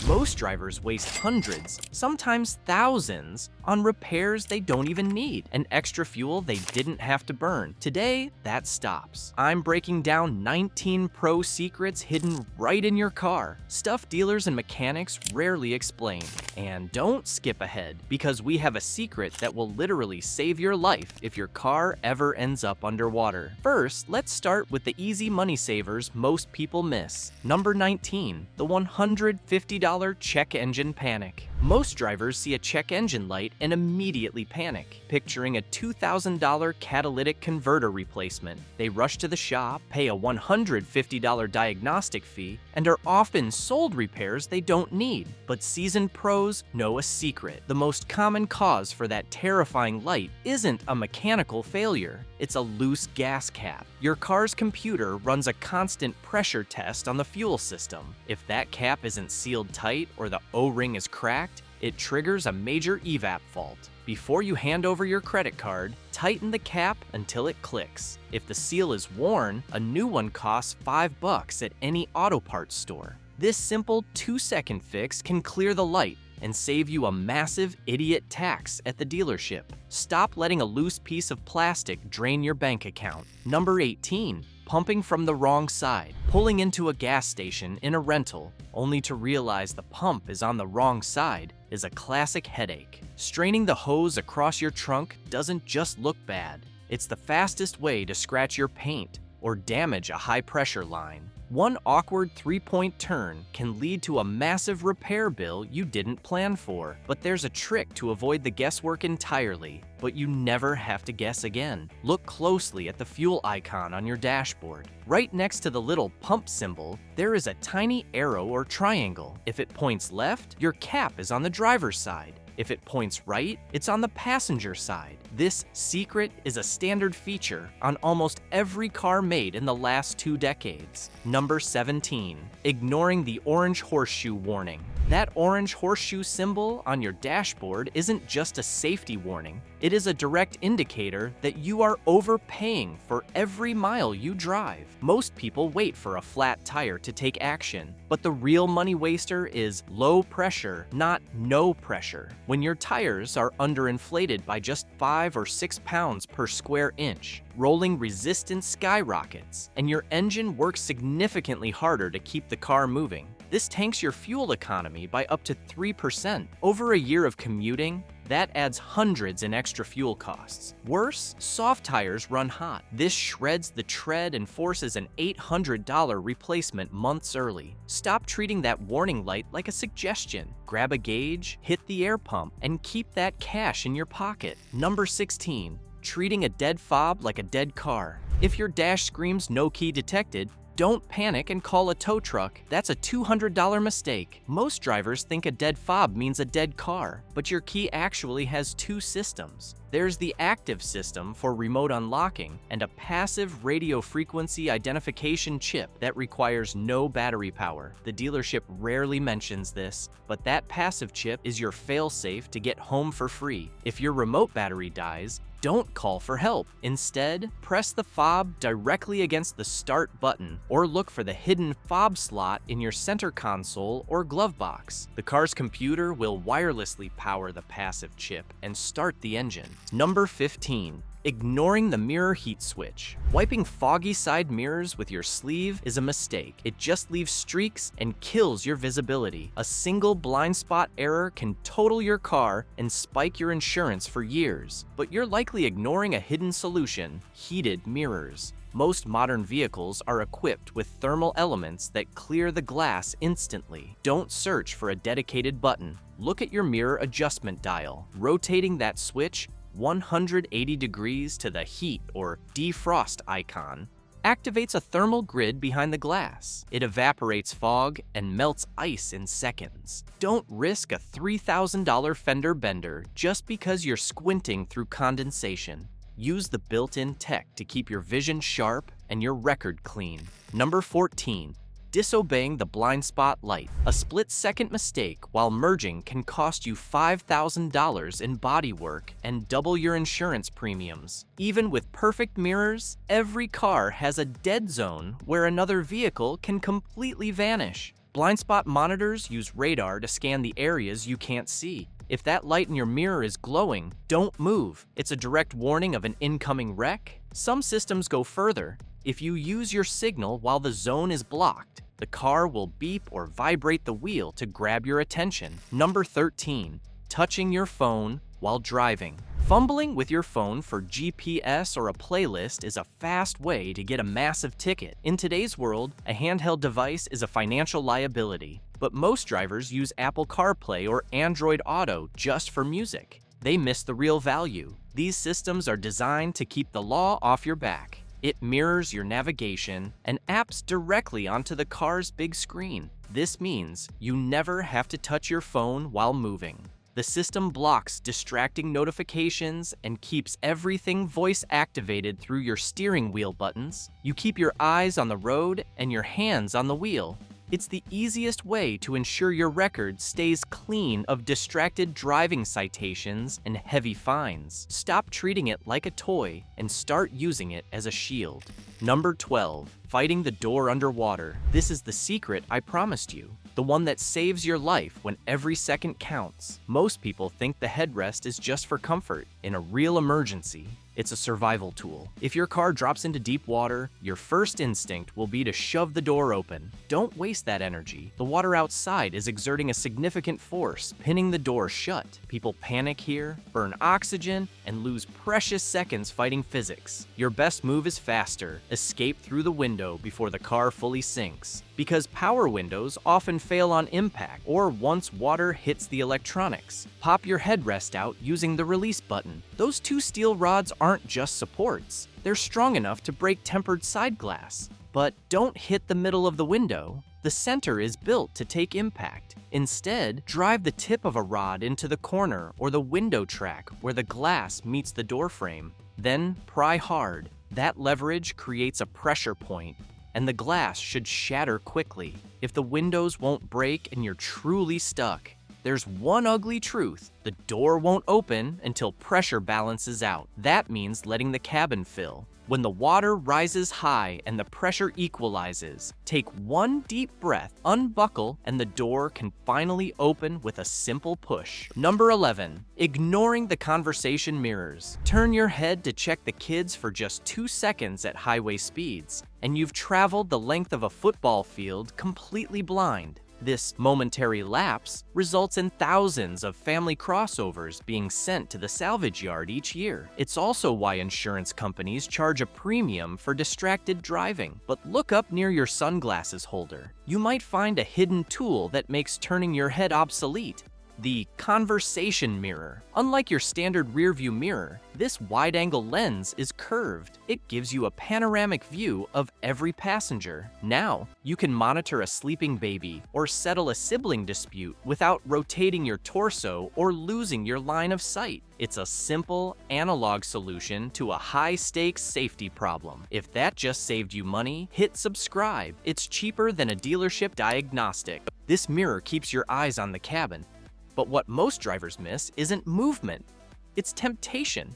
Most drivers waste hundreds, sometimes thousands, on repairs they don't even need and extra fuel they didn't have to burn. Today, that stops. I'm breaking down 19 pro secrets hidden right in your car, stuff dealers and mechanics rarely explain. And don't skip ahead, because we have a secret that will literally save your life if your car ever ends up underwater. First, let's start with the easy money savers most people miss. Number 19, the $150 check engine panic. Most drivers see a check engine light and immediately panic, picturing a $2,000 catalytic converter replacement. They rush to the shop, pay a $150 diagnostic fee, and are often sold repairs they don't need. But seasoned pros know a secret. The most common cause for that terrifying light isn't a mechanical failure. It's a loose gas cap. Your car's computer runs a constant pressure test on the fuel system. If that cap isn't sealed tight or the O-ring is cracked, it triggers a major evap fault. Before you hand over your credit card, tighten the cap until it clicks. If the seal is worn, a new one costs $5 at any auto parts store. This simple 2-second fix can clear the light and save you a massive idiot tax at the dealership. Stop letting a loose piece of plastic drain your bank account. Number 18, pumping from the wrong side. Pulling into a gas station in a rental, only to realize the pump is on the wrong side, is a classic headache. Straining the hose across your trunk doesn't just look bad. It's the fastest way to scratch your paint or damage a high-pressure line. One awkward 3-point turn can lead to a massive repair bill you didn't plan for. But there's a trick to avoid the guesswork entirely, but you never have to guess again. Look closely at the fuel icon on your dashboard. Right next to the little pump symbol, there is a tiny arrow or triangle. If it points left, your cap is on the driver's side. If it points right, it's on the passenger side. This secret is a standard feature on almost every car made in the last 2 decades. Number 17, ignoring the orange horseshoe warning. That orange horseshoe symbol on your dashboard isn't just a safety warning. It is a direct indicator that you are overpaying for every mile you drive. Most people wait for a flat tire to take action, but the real money waster is low pressure, not no pressure. When your tires are underinflated by just 5 or 6 pounds per square inch, rolling resistance skyrockets, and your engine works significantly harder to keep the car moving. This tanks your fuel economy by up to 3%. Over a year of commuting, that adds hundreds in extra fuel costs. Worse, soft tires run hot. This shreds the tread and forces an $800 replacement months early. Stop treating that warning light like a suggestion. Grab a gauge, hit the air pump, and keep that cash in your pocket. Number 16, treating a dead fob like a dead car. If your dash screams "no key detected," don't panic and call a tow truck. That's a $200 mistake. Most drivers think a dead fob means a dead car, but your key actually has 2 systems. There's the active system for remote unlocking and a passive radio frequency identification chip that requires no battery power. The dealership rarely mentions this, but that passive chip is your fail-safe to get home for free. If your remote battery dies, don't call for help. Instead, press the fob directly against the start button or look for the hidden fob slot in your center console or glove box. The car's computer will wirelessly power the passive chip and start the engine. Number 15. Ignoring the mirror heat switch. Wiping foggy side mirrors with your sleeve is a mistake. It just leaves streaks and kills your visibility. A single blind spot error can total your car and spike your insurance for years. But you're likely ignoring a hidden solution: heated mirrors. Most modern vehicles are equipped with thermal elements that clear the glass instantly. Don't search for a dedicated button. Look at your mirror adjustment dial. Rotating that switch 180 degrees to the heat or defrost icon activates a thermal grid behind the glass. It evaporates fog and melts ice in seconds. Don't risk a $3,000 fender bender just because you're squinting through condensation. Use the built-in tech to keep your vision sharp and your record clean. Number 14. Disobeying the blind spot light. A split-second mistake while merging can cost you $5,000 in bodywork and double your insurance premiums. Even with perfect mirrors, every car has a dead zone where another vehicle can completely vanish. Blind spot monitors use radar to scan the areas you can't see. If that light in your mirror is glowing, don't move. It's a direct warning of an incoming wreck. Some systems go further. If you use your signal while the zone is blocked, the car will beep or vibrate the wheel to grab your attention. Number 13, touching your phone while driving. Fumbling with your phone for GPS or a playlist is a fast way to get a massive ticket. In today's world, a handheld device is a financial liability, but most drivers use Apple CarPlay or Android Auto just for music. They miss the real value. These systems are designed to keep the law off your back. It mirrors your navigation and apps directly onto the car's big screen. This means you never have to touch your phone while moving. The system blocks distracting notifications and keeps everything voice-activated through your steering wheel buttons. You keep your eyes on the road and your hands on the wheel. It's the easiest way to ensure your record stays clean of distracted driving citations and heavy fines. Stop treating it like a toy and start using it as a shield. Number 12, fighting the door underwater. This is the secret I promised you. The one that saves your life when every second counts. Most people think the headrest is just for comfort. In a real emergency, it's a survival tool. If your car drops into deep water, your first instinct will be to shove the door open. Don't waste that energy. The water outside is exerting a significant force, pinning the door shut. People panic here, burn oxygen, and lose precious seconds fighting physics. Your best move is faster. Escape through the window before the car fully sinks. Because power windows often fail on impact or once water hits the electronics. Pop your headrest out using the release button. Those two steel rods aren't just supports. They're strong enough to break tempered side glass. But don't hit the middle of the window. The center is built to take impact. Instead, drive the tip of a rod into the corner or the window track where the glass meets the door frame. Then pry hard. That leverage creates a pressure point, and the glass should shatter quickly. If the windows won't break and you're truly stuck, there's one ugly truth. The door won't open until pressure balances out. That means letting the cabin fill. When the water rises high and the pressure equalizes, take one deep breath, unbuckle, and the door can finally open with a simple push. Number 11, ignoring the conversation mirrors. Turn your head to check the kids for just 2 seconds at highway speeds, and you've traveled the length of a football field completely blind. This momentary lapse results in thousands of family crossovers being sent to the salvage yard each year. It's also why insurance companies charge a premium for distracted driving. But look up near your sunglasses holder. You might find a hidden tool that makes turning your head obsolete. The conversation mirror. Unlike your standard rearview mirror, this wide-angle lens is curved. It gives you a panoramic view of every passenger. Now, you can monitor a sleeping baby or settle a sibling dispute without rotating your torso or losing your line of sight. It's a simple, analog solution to a high-stakes safety problem. If that just saved you money, hit subscribe. It's cheaper than a dealership diagnostic. This mirror keeps your eyes on the cabin. But what most drivers miss isn't movement, it's temptation.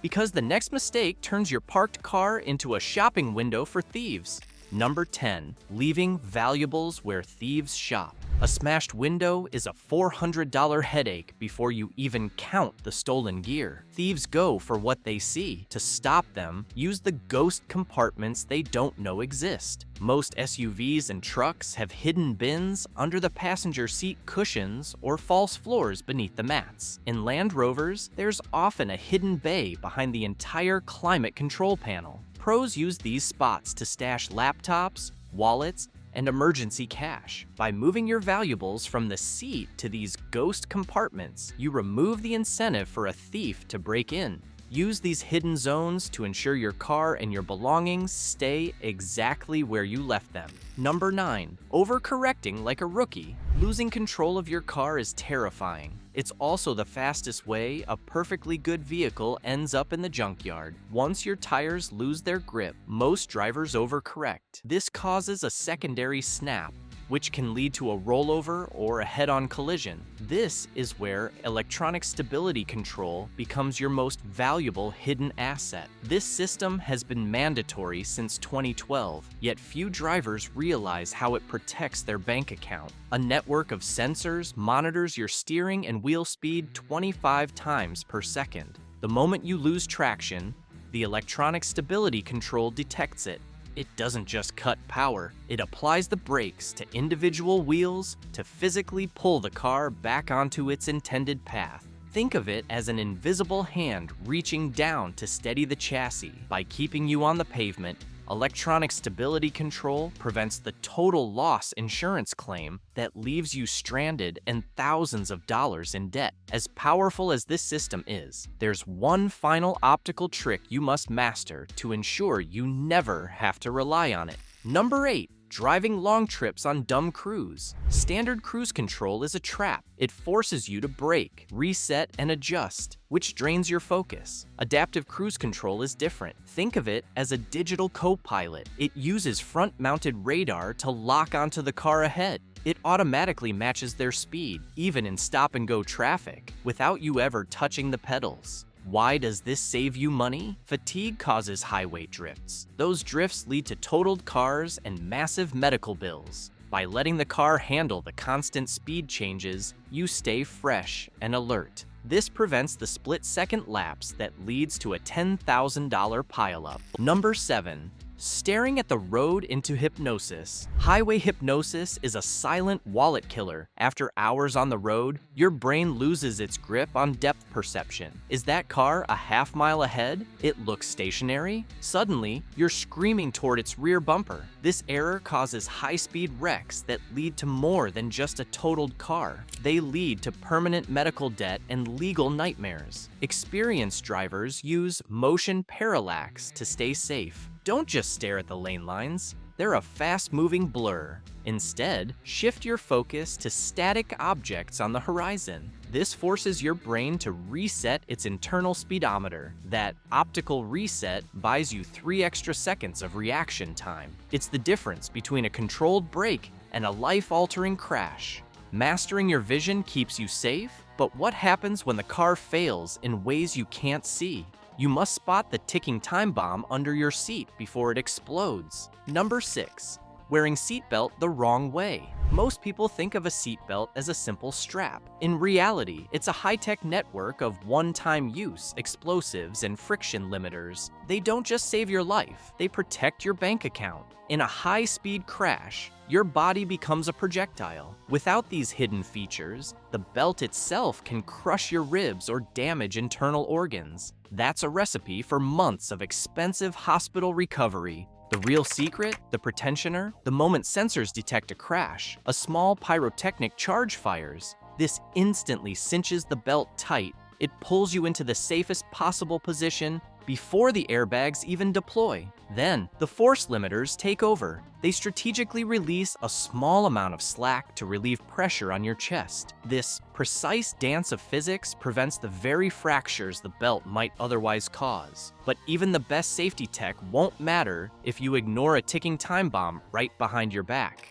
Because the next mistake turns your parked car into a shopping window for thieves. Number 10, leaving valuables where thieves shop. A smashed window is a $400 headache before you even count the stolen gear. Thieves go for what they see. To stop them, use the ghost compartments they don't know exist. Most SUVs and trucks have hidden bins under the passenger seat cushions or false floors beneath the mats. In Land Rovers, there's often a hidden bay behind the entire climate control panel. Pros use these spots to stash laptops, wallets, and emergency cash. By moving your valuables from the seat to these ghost compartments, you remove the incentive for a thief to break in. Use these hidden zones to ensure your car and your belongings stay exactly where you left them. Number 9, overcorrecting like a rookie. Losing control of your car is terrifying. It's also the fastest way a perfectly good vehicle ends up in the junkyard. Once your tires lose their grip, most drivers overcorrect. This causes a secondary snap, which can lead to a rollover or a head-on collision. This is where electronic stability control becomes your most valuable hidden asset. This system has been mandatory since 2012, yet few drivers realize how it protects their bank account. A network of sensors monitors your steering and wheel speed 25 times per second. The moment you lose traction, the electronic stability control detects it. It doesn't just cut power, it applies the brakes to individual wheels to physically pull the car back onto its intended path. Think of it as an invisible hand reaching down to steady the chassis. By keeping you on the pavement, electronic stability control prevents the total loss insurance claim that leaves you stranded and thousands of dollars in debt. As powerful as this system is, there's one final optical trick you must master to ensure you never have to rely on it. Number 8. Driving long trips on dumb cruise. Standard cruise control is a trap. It forces you to brake, reset, and adjust, which drains your focus. Adaptive cruise control is different. Think of it as a digital co-pilot. It uses front-mounted radar to lock onto the car ahead. It automatically matches their speed, even in stop-and-go traffic, without you ever touching the pedals. Why does this save you money? Fatigue causes highway drifts. Those drifts lead to totaled cars and massive medical bills. By letting the car handle the constant speed changes, you stay fresh and alert. This prevents the split-second lapse that leads to a $10,000 pileup. Number 7. Staring at the road into hypnosis. Highway hypnosis is a silent wallet killer. After hours on the road, your brain loses its grip on depth perception. Is that car a half mile ahead? It looks stationary? Suddenly, you're screaming toward its rear bumper. This error causes high-speed wrecks that lead to more than just a totaled car. They lead to permanent medical debt and legal nightmares. Experienced drivers use motion parallax to stay safe. Don't just stare at the lane lines. They're a fast-moving blur. Instead, shift your focus to static objects on the horizon. This forces your brain to reset its internal speedometer. That optical reset buys you 3 extra seconds of reaction time. It's the difference between a controlled brake and a life-altering crash. Mastering your vision keeps you safe, but what happens when the car fails in ways you can't see? You must spot the ticking time bomb under your seat before it explodes. Number 6. Wearing seatbelt the wrong way. Most people think of a seatbelt as a simple strap. In reality, it's a high-tech network of one-time use, explosives, and friction limiters. They don't just save your life, they protect your bank account. In a high-speed crash, your body becomes a projectile. Without these hidden features, the belt itself can crush your ribs or damage internal organs. That's a recipe for months of expensive hospital recovery. The real secret? The pretensioner? The moment sensors detect a crash, a small pyrotechnic charge fires. This instantly cinches the belt tight. It pulls you into the safest possible position before the airbags even deploy. Then, the force limiters take over. They strategically release a small amount of slack to relieve pressure on your chest. This precise dance of physics prevents the very fractures the belt might otherwise cause. But even the best safety tech won't matter if you ignore a ticking time bomb right behind your back.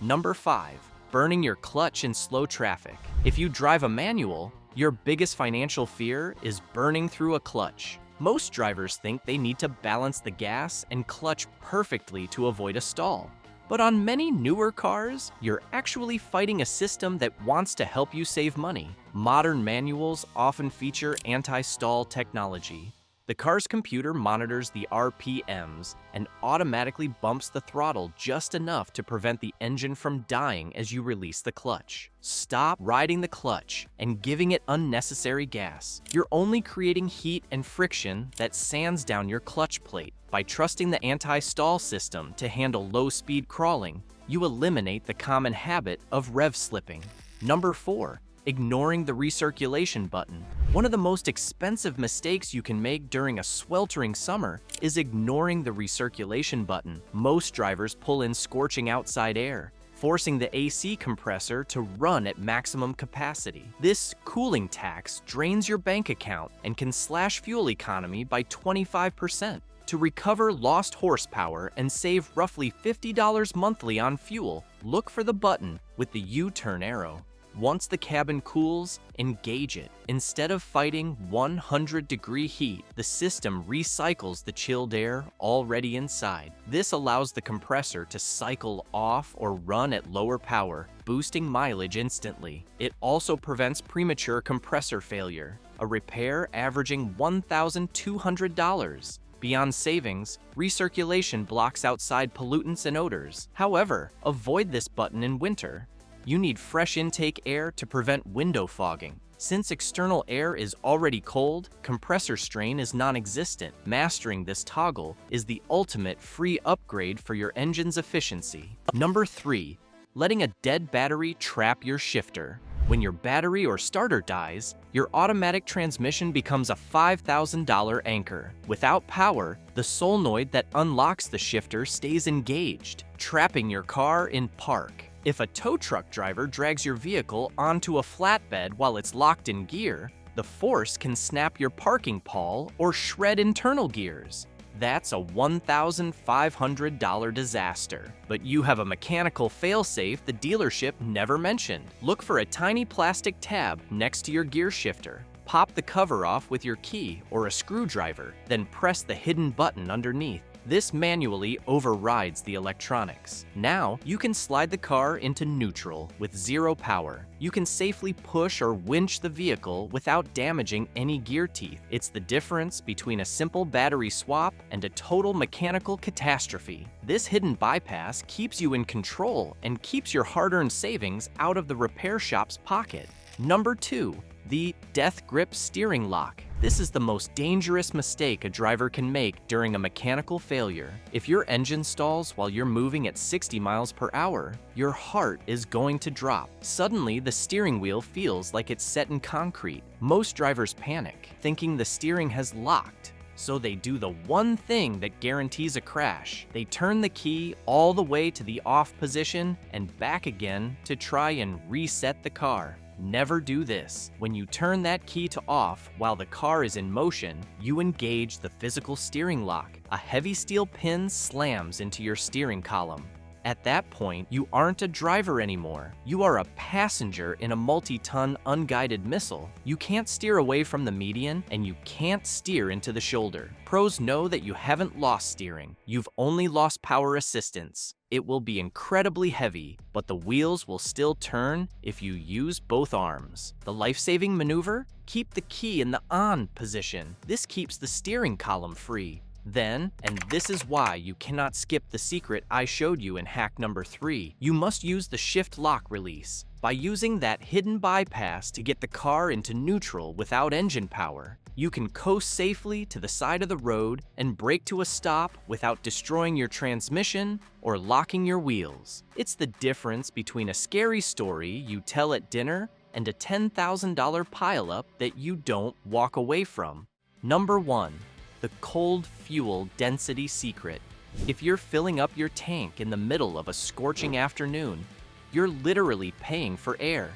Number 5. Burning your clutch in slow traffic. If you drive a manual, your biggest financial fear is burning through a clutch. Most drivers think they need to balance the gas and clutch perfectly to avoid a stall. But on many newer cars, you're actually fighting a system that wants to help you save money. Modern manuals often feature anti-stall technology. The car's computer monitors the RPMs and automatically bumps the throttle just enough to prevent the engine from dying as you release the clutch. Stop riding the clutch and giving it unnecessary gas. You're only creating heat and friction that sands down your clutch plate. By trusting the anti-stall system to handle low-speed crawling, you eliminate the common habit of rev slipping. Number 4. Ignoring the recirculation button. One of the most expensive mistakes you can make during a sweltering summer is ignoring the recirculation button. Most drivers pull in scorching outside air, forcing the AC compressor to run at maximum capacity. This cooling tax drains your bank account and can slash fuel economy by 25%. To recover lost horsepower and save roughly $50 monthly on fuel, Look for the button with the U-turn arrow. Once the cabin cools, engage it. Instead of fighting 100-degree heat, the system recycles the chilled air already inside. This allows the compressor to cycle off or run at lower power, boosting mileage instantly. It also prevents premature compressor failure, a repair averaging $1,200. Beyond savings, recirculation blocks outside pollutants and odors. However, avoid this button in winter. You need fresh intake air to prevent window fogging. Since external air is already cold, compressor strain is non-existent. Mastering this toggle is the ultimate free upgrade for your engine's efficiency. Number 3. Letting a dead battery trap your shifter. When your battery or starter dies, your automatic transmission becomes a $5,000 anchor. Without power, the solenoid that unlocks the shifter stays engaged, trapping your car in park. If a tow truck driver drags your vehicle onto a flatbed while it's locked in gear, the force can snap your parking pawl or shred internal gears. That's a $1,500 disaster. But you have a mechanical failsafe the dealership never mentioned. Look for a tiny plastic tab next to your gear shifter. Pop the cover off with your key or a screwdriver, then press the hidden button underneath. This manually overrides the electronics. Now, you can slide the car into neutral with zero power. You can safely push or winch the vehicle without damaging any gear teeth. It's the difference between a simple battery swap and a total mechanical catastrophe. This hidden bypass keeps you in control and keeps your hard-earned savings out of the repair shop's pocket. Number 2. The death grip steering lock. This is the most dangerous mistake a driver can make during a mechanical failure. If your engine stalls while you're moving at 60 miles per hour, your heart is going to drop. Suddenly, the steering wheel feels like it's set in concrete. Most drivers panic, thinking the steering has locked. So they do the one thing that guarantees a crash. They turn the key all the way to the off position and back again to try and reset the car. Never do this. When you turn that key to off while the car is in motion, you engage the physical steering lock. A heavy steel pin slams into your steering column. At that point, you aren't a driver anymore. You are a passenger in a multi-ton unguided missile. You can't steer away from the median, and you can't steer into the shoulder. Pros know that you haven't lost steering. You've only lost power assistance. It will be incredibly heavy, but the wheels will still turn if you use both arms. The life-saving maneuver? Keep the key in the on position. This keeps the steering column free. Then, and this is why you cannot skip the secret I showed you in hack number 3, you must use the shift lock release. By using that hidden bypass to get the car into neutral without engine power, you can coast safely to the side of the road and brake to a stop without destroying your transmission or locking your wheels. It's the difference between a scary story you tell at dinner and a $10,000 pileup that you don't walk away from. Number 1. The cold fuel density secret. If you're filling up your tank in the middle of a scorching afternoon, you're literally paying for air.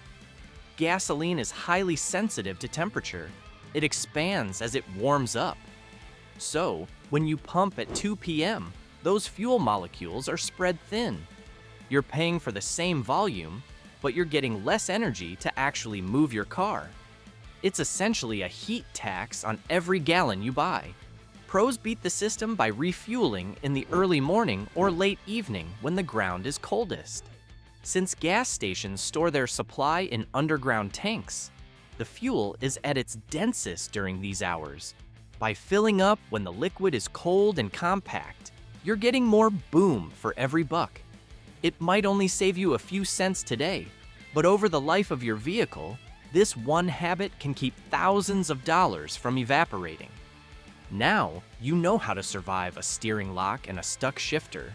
Gasoline is highly sensitive to temperature. It expands as it warms up. So, when you pump at 2 p.m., those fuel molecules are spread thin. You're paying for the same volume, but you're getting less energy to actually move your car. It's essentially a heat tax on every gallon you buy. Pros beat the system by refueling in the early morning or late evening when the ground is coldest. Since gas stations store their supply in underground tanks, the fuel is at its densest during these hours. By filling up when the liquid is cold and compact, you're getting more boom for every buck. It might only save you a few cents today, but over the life of your vehicle, this one habit can keep thousands of dollars from evaporating. Now, you know how to survive a steering lock and a stuck shifter,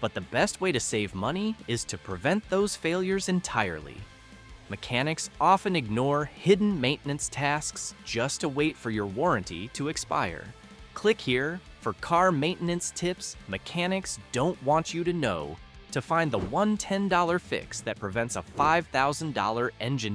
but the best way to save money is to prevent those failures entirely. Mechanics often ignore hidden maintenance tasks just to wait for your warranty to expire. Click here for car maintenance tips mechanics don't want you to know to find the $110 fix that prevents a $5,000 engine